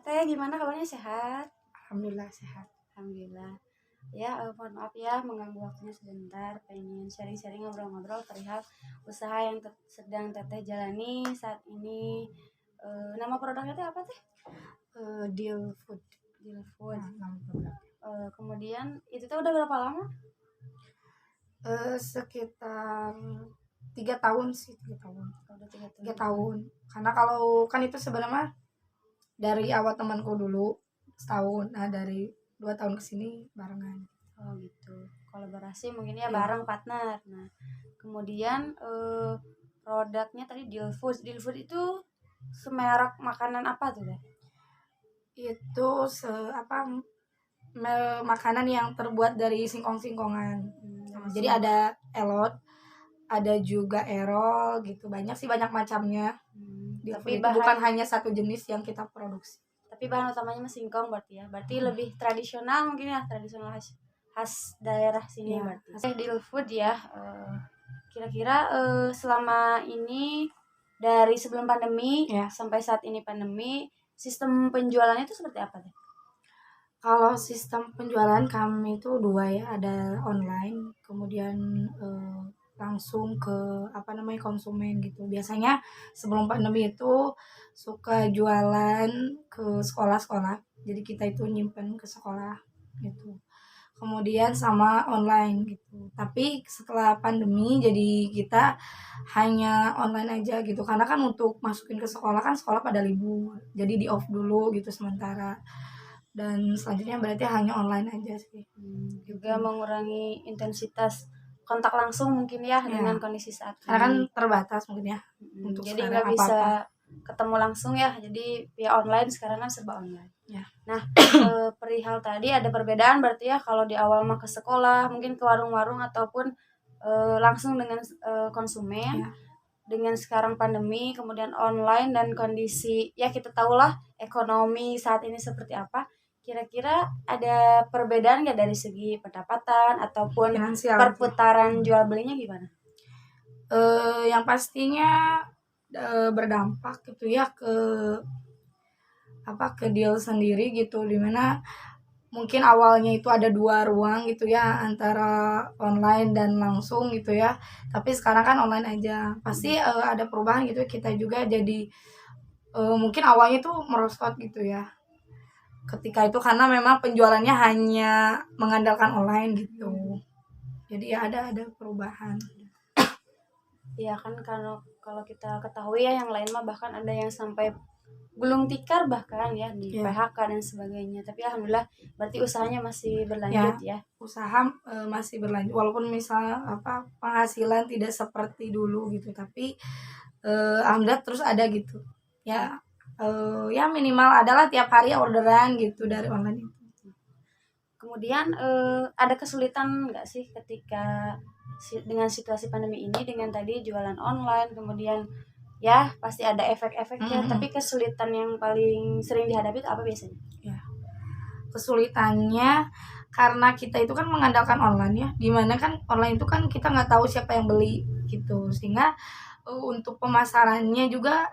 Teh gimana kabarnya, sehat? Alhamdulillah sehat. Alhamdulillah. Ya, mohon maaf ya mengganggu waktunya sebentar. Pengen sharing-sharing ngobrol-ngobrol perihal usaha yang sedang Teteh jalani saat ini. Nama produknya teh apa teh? Deal food. Deal Food. Nama produk. Kemudian itu teh udah berapa lama? Sekitar 3 tahun sih, 3 tahun. Udah 3 tahun. 3 tahun. Karena kalau kan itu sebenarnya dari awal temanku dulu setahun. Nah dari 2 tahun kesini barengan. Oh gitu. Kolaborasi mungkin ya Iya. bareng partner. Nah, kemudian produknya tadi Deal Food. Deal Food itu semerek makanan apa tuh deh? Itu makanan yang terbuat dari singkong-singkongan. Jadi ada elot, ada juga erol gitu. Banyak sih, banyak macamnya. Tapi Itu bukan hanya satu jenis yang kita produksi. Tapi bahan utamanya mah singkong berarti ya. Berarti lebih tradisional mungkin ya, tradisional khas daerah sini Ya. berarti. Deal Food ya. Kira-kira selama ini dari sebelum pandemi Ya. sampai saat ini pandemi, sistem penjualannya itu seperti apa deh? Kalau sistem penjualan kami itu 2 ya, ada online, kemudian langsung ke konsumen gitu. Biasanya sebelum pandemi itu suka jualan ke sekolah-sekolah. Jadi kita itu nyimpen ke sekolah gitu. Kemudian sama online gitu. Tapi setelah pandemi jadi kita hanya online aja gitu. Karena kan untuk masukin ke sekolah kan sekolah pada libur. Jadi di off dulu gitu sementara. Dan selanjutnya berarti hanya online aja sih. Juga mengurangi intensitas kontak langsung mungkin ya, dengan kondisi saat ini. Karena kan terbatas mungkin ya. Untuk jadi nggak bisa ketemu langsung ya, jadi via online sekarang kan serba online. Ya. Nah, perihal tadi ada perbedaan berarti ya, kalau di awal mah ke sekolah, mungkin ke warung-warung ataupun langsung dengan konsumen. Ya. Dengan sekarang pandemi, kemudian online dan kondisi ya kita tahulah ekonomi saat ini seperti apa. Kira-kira ada perbedaan nggak dari segi pendapatan ataupun Finansial. perputaran jual belinya gimana? Yang pastinya berdampak gitu ya ke deal sendiri gitu, dimana mungkin awalnya itu ada 2 ruang gitu ya, antara online dan langsung gitu ya, tapi sekarang kan online aja. Pasti ada perubahan gitu, kita juga jadi mungkin awalnya tuh merosot gitu ya ketika itu, karena memang penjualannya hanya mengandalkan online gitu. Jadi ya ada perubahan. Iya kan, kalau kita ketahui ya, yang lain mah bahkan ada yang sampai gulung tikar bahkan ya, di PHK dan sebagainya. Tapi alhamdulillah berarti usahanya masih berlanjut ya. Usaha masih berlanjut walaupun misalnya penghasilan tidak seperti dulu gitu, tapi alhamdulillah terus ada gitu. Ya minimal adalah tiap hari orderan gitu dari online itu. Kemudian ada kesulitan nggak sih ketika dengan situasi pandemi ini, dengan tadi jualan online, kemudian ya pasti ada efek-efeknya, tapi kesulitan yang paling sering dihadapi itu apa biasanya? Ya. Kesulitannya karena kita itu kan mengandalkan online ya, dimana kan online itu kan kita nggak tahu siapa yang beli gitu, sehingga untuk pemasarannya juga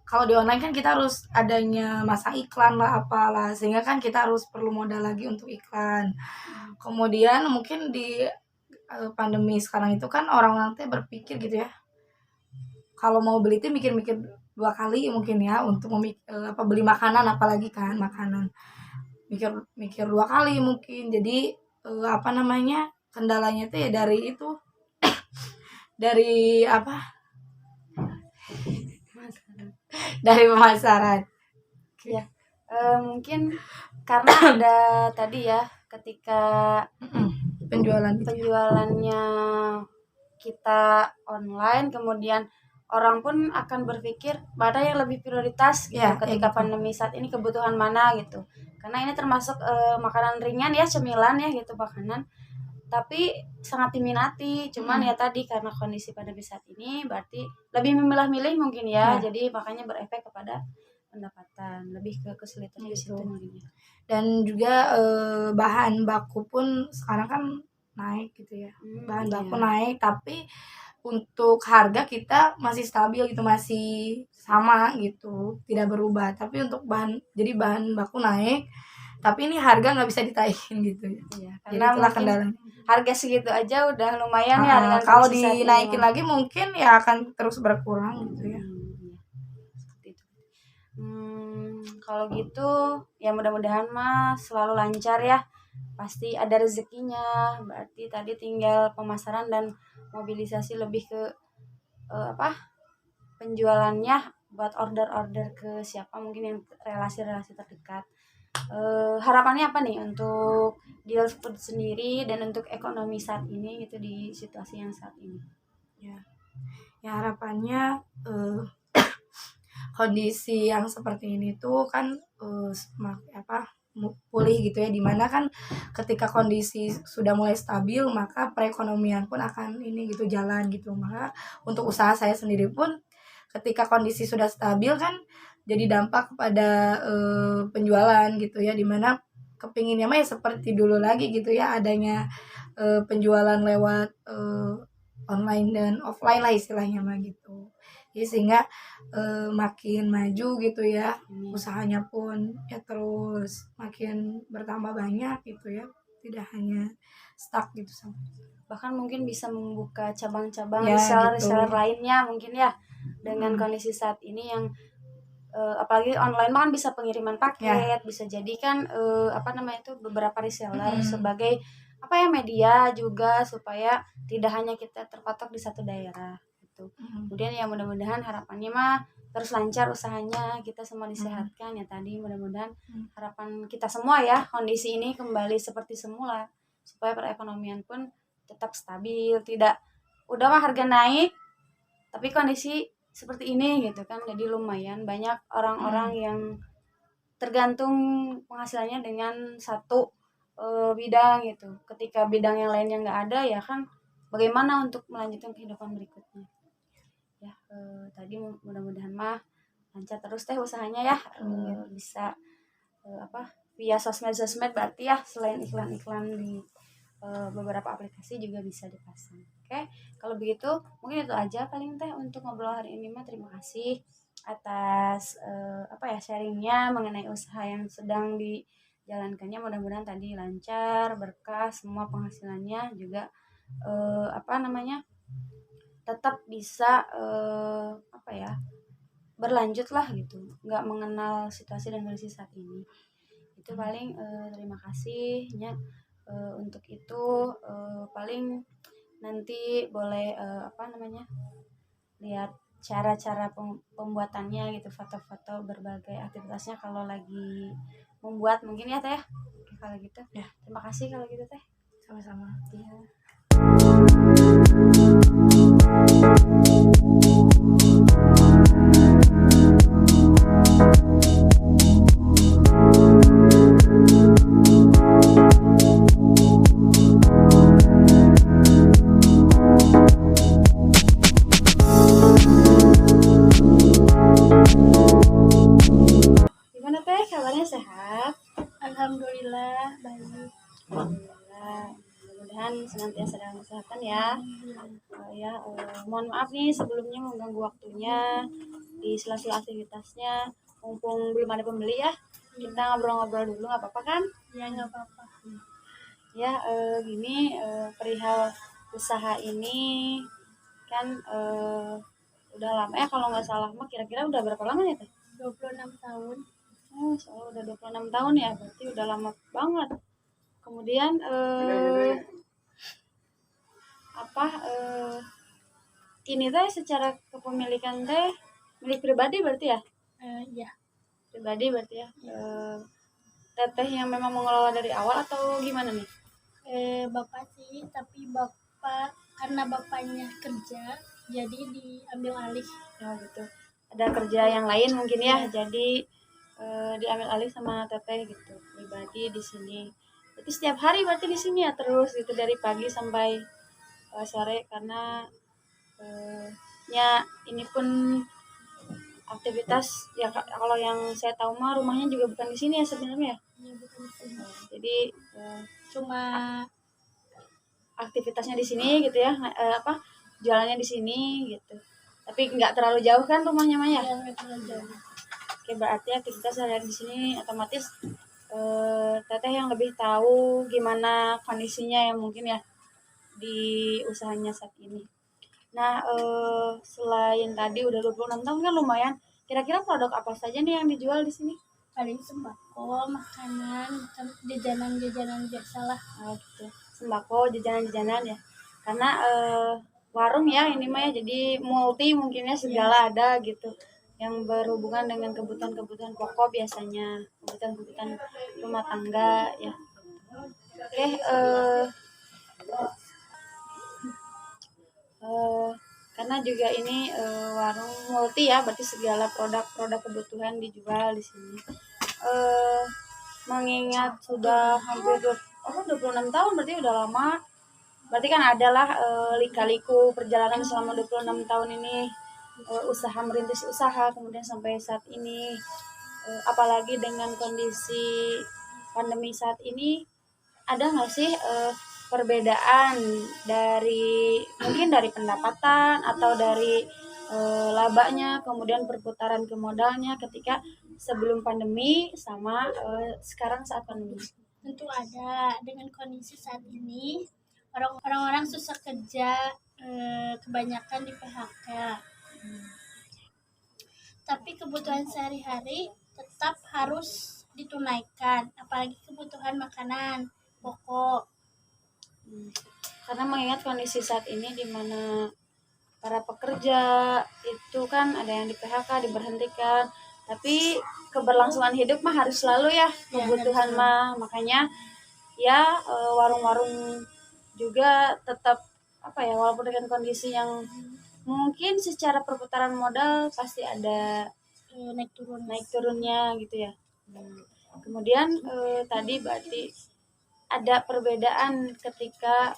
kalau di online kan kita harus adanya masa iklan lah apalah, sehingga kan kita harus perlu modal lagi untuk iklan. Kemudian mungkin di pandemi sekarang itu kan orang-orang tuh berpikir gitu ya, kalau mau beli tuh mikir-mikir 2 kali mungkin ya untuk beli makanan, apalagi kan makanan. Mikir 2 kali mungkin. Jadi kendalanya tuh ya dari itu. Dari dari pemasaran. Ya, mungkin karena ada tadi ya, ketika penjualannya kita online, kemudian orang pun akan berpikir mana yang lebih prioritas gitu Ya, ketika gitu. pandemi saat ini, kebutuhan mana gitu. Karena ini termasuk makanan ringan ya, cemilan ya gitu, makanan tapi sangat diminati. Cuman ya tadi karena kondisi pandemi saat ini berarti lebih memilah-milih mungkin ya. Jadi makanya berefek kepada pendapatan, lebih ke kesulitan di situ mungkin ya. Dan juga bahan baku pun sekarang kan naik gitu ya. Bahan baku naik, tapi untuk harga kita masih stabil gitu, masih sama gitu, tidak berubah. Tapi untuk bahan baku naik, tapi ini harga nggak bisa ditaikin gitu ya. Iya, Jadi karena itulah mungkin kendalanya. harga segitu aja udah lumayan ya dengan Kalau kondisi saat ini dinaikin mah. lagi mungkin ya akan terus berkurang gitu ya. Iya, seperti itu. Kalau gitu ya mudah-mudahan mah selalu lancar ya. Pasti ada rezekinya. Berarti tadi tinggal pemasaran dan mobilisasi lebih ke penjualannya buat order-order ke siapa mungkin yang relasi-relasi terdekat. Harapannya apa nih untuk Deal Food sendiri dan untuk ekonomi saat ini gitu di situasi yang saat ini? Ya harapannya kondisi yang seperti ini tuh kan pulih gitu ya, dimana kan ketika kondisi sudah mulai stabil maka perekonomian pun akan ini gitu jalan gitu. Maka untuk usaha saya sendiri pun ketika kondisi sudah stabil kan jadi dampak kepada penjualan gitu ya, dimana kepinginnya mah ya seperti dulu lagi gitu ya, adanya penjualan lewat online dan offline lah istilahnya mah gitu. Jadi sehingga makin maju gitu ya, usahanya pun ya terus makin bertambah banyak gitu ya, tidak hanya stuck gitu sama. Bahkan mungkin bisa membuka cabang-cabang Ya, reseller-reseller gitu. lainnya mungkin ya dengan kondisi saat ini yang apalagi online mah kan bisa pengiriman paket, bisa jadi kan itu beberapa reseller sebagai media juga supaya tidak hanya kita terpatok di satu daerah gitu. Kemudian ya mudah-mudahan harapannya mah terus lancar usahanya, kita semua disehatkan ya tadi, mudah-mudahan harapan kita semua ya kondisi ini kembali seperti semula supaya perekonomian pun tetap stabil, tidak udah mah harga naik tapi kondisi seperti ini gitu kan. Jadi lumayan banyak orang-orang yang tergantung penghasilannya dengan satu bidang gitu. Ketika bidang yang lainnya nggak ada ya kan bagaimana untuk melanjutkan kehidupan berikutnya ya. Tadi mudah-mudahan mah lancar terus teh usahanya ya. Bisa via sosmed berarti ya, selain iklan-iklan di beberapa aplikasi juga bisa dipasang. Oke, kalau begitu mungkin itu aja paling teh untuk ngobrol hari ini mah. Terima kasih atas sharingnya mengenai usaha yang sedang dijalankannya. Mudah-mudahan tadi lancar, berkah, semua penghasilannya juga tetap bisa berlanjut lah gitu, nggak mengenal situasi dan kondisi saat ini. Itu paling terima kasihnya. Untuk itu paling nanti boleh lihat cara-cara pembuatannya gitu, foto-foto berbagai aktivitasnya kalau lagi membuat mungkin ya teh. Kalau gitu ya terima kasih kalau gitu teh. Sama-sama. Ya. Gimana teh kabarnya, sehat? Alhamdulillah baik. Alhamdulillah. Mudah-mudahan senantiasa dalam kesehatan ya. Mohon maaf nih sebelumnya mengganggu waktunya di sela-sela aktivitasnya. Mumpung belum ada pembeli ya, kita ngobrol-ngobrol dulu, nggak apa-apa kan? Ya nggak apa-apa. Ya gini, perihal usaha ini kan udah lama ya, kalau nggak salah mah kira-kira udah berapa lama ya teh? 26 tahun. Soalnya udah 26 tahun ya, berarti udah lama banget. Kemudian ini teh secara kepemilikan teh milik pribadi berarti ya? Ya. Pribadi berarti ya. Teteh yang memang mengelola dari awal atau gimana nih? Bapak sih, tapi bapak karena bapaknya kerja jadi diambil alih. Ya gitu. Ada kerja yang lain mungkin ya, jadi diambil alih sama teteh gitu. Pribadi di sini. Berarti setiap hari berarti di sini ya terus gitu dari pagi sampai sore, karena ini pun aktivitas ya. Kalau yang saya tahu mah rumahnya juga bukan di sini ya sebenarnya. Ya bukan di sini. Jadi Cuma aktivitasnya di sini gitu ya. jualannya di sini gitu. Tapi nggak terlalu jauh kan rumahnya Maya? yang terlalu jauh. Oke, berarti aktivitas sehari di sini otomatis teteh yang lebih tahu gimana kondisinya yang mungkin ya di usahanya saat ini. Nah, selain tadi udah 26 tahun kan lumayan. Kira-kira produk apa saja nih yang dijual di sini? Paling sembako, makanan, jajanan-jajanan biasalah. Oh, gitu. Sembako, jajanan-jajanan ya. Karena warung ya ini mah ya, jadi multi mungkin ya segala ada gitu. Yang berhubungan dengan kebutuhan-kebutuhan pokok biasanya, kebutuhan-kebutuhan rumah tangga ya. Oke, eh, karena juga ini warung multi ya, berarti segala produk-produk kebutuhan dijual di sini. Eh, mengingat sudah hampir 26 tahun, berarti udah lama. Berarti kan adalah lika-liku perjalanan selama 26 tahun ini, usaha merintis usaha kemudian sampai saat ini. Apalagi dengan kondisi pandemi saat ini, ada nggak sih perbedaan dari mungkin dari pendapatan atau dari labanya, kemudian perputaran ke modalnya ketika sebelum pandemi sama sekarang saat pandemi? Tentu ada. Dengan kondisi saat ini orang-orang susah kerja, kebanyakan di PHK. Tapi kebutuhan sehari-hari tetap harus ditunaikan, apalagi kebutuhan makanan pokok. Karena mengingat kondisi saat ini di mana para pekerja itu kan ada yang di PHK, diberhentikan, tapi keberlangsungan hidup mah harus selalu ya, kebutuhan mah. Makanya ya warung-warung juga tetap apa ya, walaupun dengan kondisi yang mungkin secara perputaran modal pasti ada naik turunnya gitu ya. Kemudian tadi berarti ada perbedaan ketika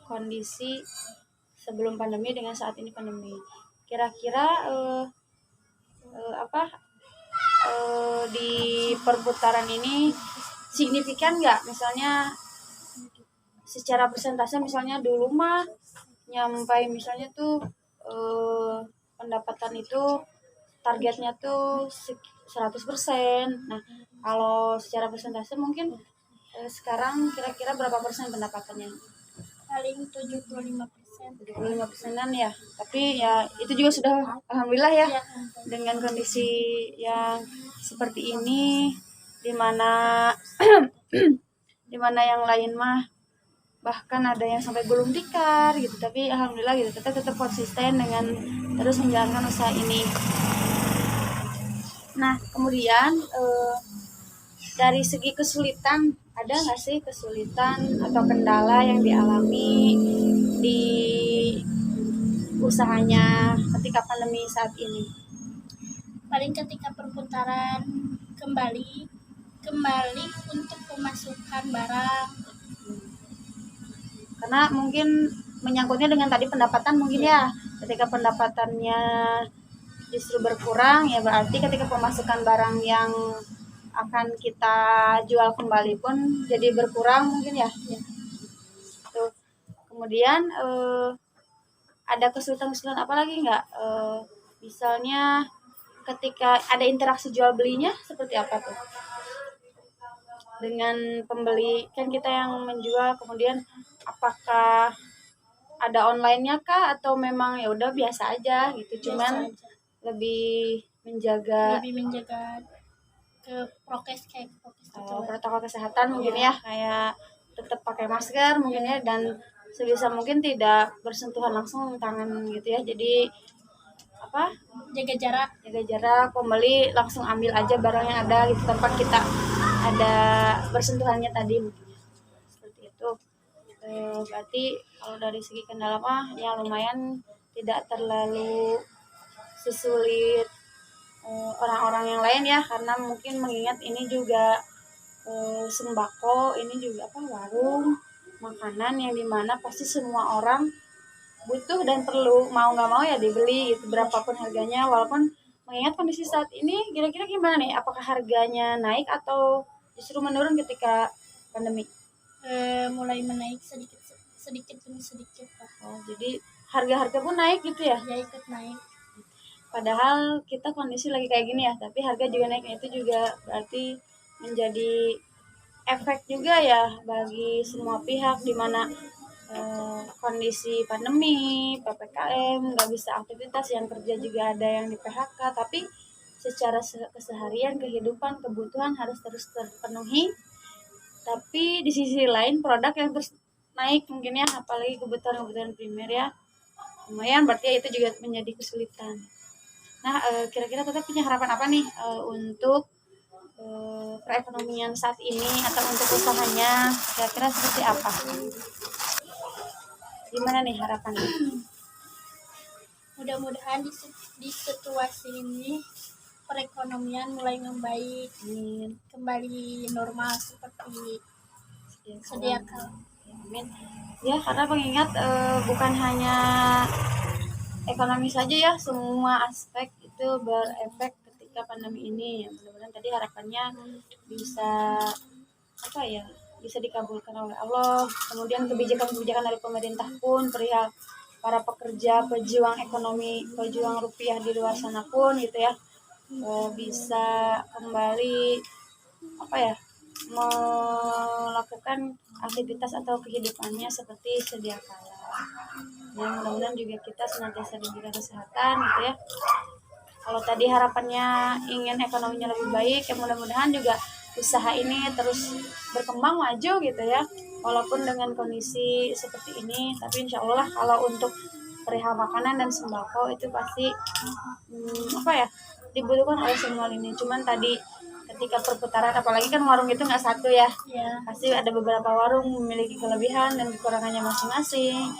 kondisi sebelum pandemi dengan saat ini pandemi. Kira-kira di perputaran ini signifikan nggak? Misalnya secara persentase, misalnya dulu mah nyampai misalnya tuh pendapatan itu targetnya tuh 100%. Nah, kalau secara persentase mungkin sekarang kira-kira berapa persen pendapatannya? Paling 75%. 75%-an ya. Tapi ya itu juga sudah alhamdulillah ya, Ya, dengan kondisi yang seperti ini, dimana dimana yang lain mah bahkan ada yang sampai gulung tikar gitu, tapi alhamdulillah gitu kita tetap konsisten dengan terus menjalankan usaha ini. Nah, kemudian dari segi kesulitan, ada nggak sih kesulitan atau kendala yang dialami di usahanya ketika pandemi saat ini? paling ketika perputaran kembali untuk pemasukan barang. Karena mungkin menyangkutnya dengan tadi pendapatan mungkin ya, ketika pendapatannya justru berkurang ya berarti ketika pemasukan barang yang akan kita jual kembali pun jadi berkurang mungkin ya. Tuh. Kemudian ada kesulitan-kesulitan apa lagi nggak? Misalnya ketika ada interaksi jual belinya seperti apa tuh? Dengan pembeli, kan kita yang menjual, kemudian apakah ada online-nya kah atau memang ya udah biasa aja gitu, cuman Biasa aja. lebih menjaga ke prokes kayak prokes gitu lah. protokol kesehatan mungkin ya, kayak tetap pakai masker mungkin ya, dan sebisa mungkin tidak bersentuhan langsung tangan gitu ya, jadi apa, jaga jaga jarak, pembeli langsung ambil aja barang yang ada gitu tanpa kita ada bersentuhannya tadi mungkin ya. Seperti itu. Berarti kalau dari segi kendala mah ya lumayan tidak terlalu sesulit orang-orang yang lain ya, karena mungkin mengingat ini juga sembako, ini juga apa, warung makanan yang dimana pasti semua orang butuh dan perlu, mau nggak mau ya dibeli gitu berapapun harganya. Walaupun mengingat kondisi saat ini, kira-kira gimana nih, apakah harganya naik atau justru menurun ketika pandemi? mulai menaik sedikit demi sedikit lah. Jadi harga-harga pun naik gitu ya. ya ikut naik. Padahal kita kondisi lagi kayak gini ya, tapi harga juga naiknya itu juga berarti menjadi efek juga ya bagi semua pihak, di mana kondisi pandemi, PPKM, nggak bisa aktivitas, yang kerja juga ada yang di PHK, tapi secara keseharian, kehidupan, kebutuhan harus terus terpenuhi. Tapi di sisi lain produk yang terus naik mungkin ya, apalagi kebutuhan-kebutuhan primer ya, lumayan berarti ya itu juga menjadi kesulitan. Nah, kira-kira Teteh punya harapan apa nih untuk perekonomian saat ini atau untuk usahanya, kira-kira seperti apa? Gimana nih harapannya? Mudah-mudahan di situasi ini perekonomian mulai membaik, kembali normal seperti sedia kala. Amin. Ya, karena mengingat bukan hanya ekonomi saja ya, semua aspek itu berefek ketika pandemi ini. Mudah-mudahan tadi harapannya bisa apa ya, bisa dikabulkan oleh Allah. Kemudian kebijakan-kebijakan dari pemerintah pun perihal para pekerja, pejuang ekonomi, pejuang rupiah di luar sana pun gitu ya, bisa kembali apa ya, melakukan aktivitas atau kehidupannya seperti sedia kala. Ya, mudah-mudahan juga kita senantiasa diberikan kesehatan gitu ya. Kalau tadi harapannya ingin ekonominya lebih baik, ya mudah-mudahan juga usaha ini terus berkembang maju gitu ya. Walaupun dengan kondisi seperti ini, tapi insya Allah kalau untuk perihal makanan dan sembako itu pasti apa ya, dibutuhkan oleh semua ini. Cuman tadi ketika perputaran, apalagi kan warung itu nggak satu ya, pasti ada beberapa warung memiliki kelebihan dan kekurangannya masing-masing.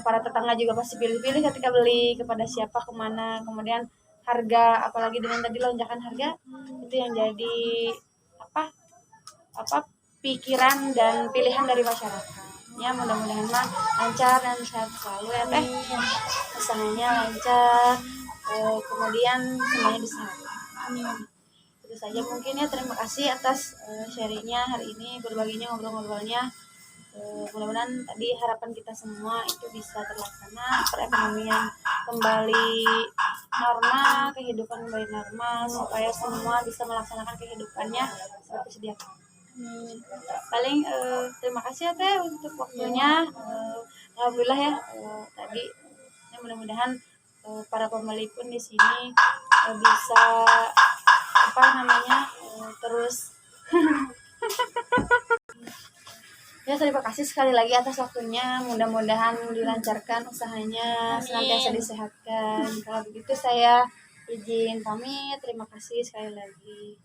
Para tetangga juga pasti pilih-pilih ketika beli kepada siapa, kemana. Kemudian harga, apalagi dengan tadi lonjakan harga, itu yang jadi apa pikiran dan pilihan dari masyarakat. Ya, mudah-mudahan mah lancar dan sehat selalu ya Teh, usahanya lancar, kemudian semuanya disehatkan. Amin. Itu saja mungkin ya, terima kasih atas sharingnya hari ini, berbaginya, ngobrol-ngobrolnya. Mudah-mudahan tadi harapan kita semua itu bisa terlaksana, perekonomian kembali normal, kehidupan kembali normal, supaya semua bisa melaksanakan kehidupannya seperti sedia kala. Paling terima kasih ya Teh untuk waktunya. Alhamdulillah ya, tadi ya, mudah-mudahan para pembeli pun di sini bisa apa namanya terus ya, terima kasih sekali lagi atas waktunya. Mudah-mudahan dilancarkan usahanya, senantiasa disehatkan. Kalau begitu saya izin pamit. Terima kasih sekali lagi.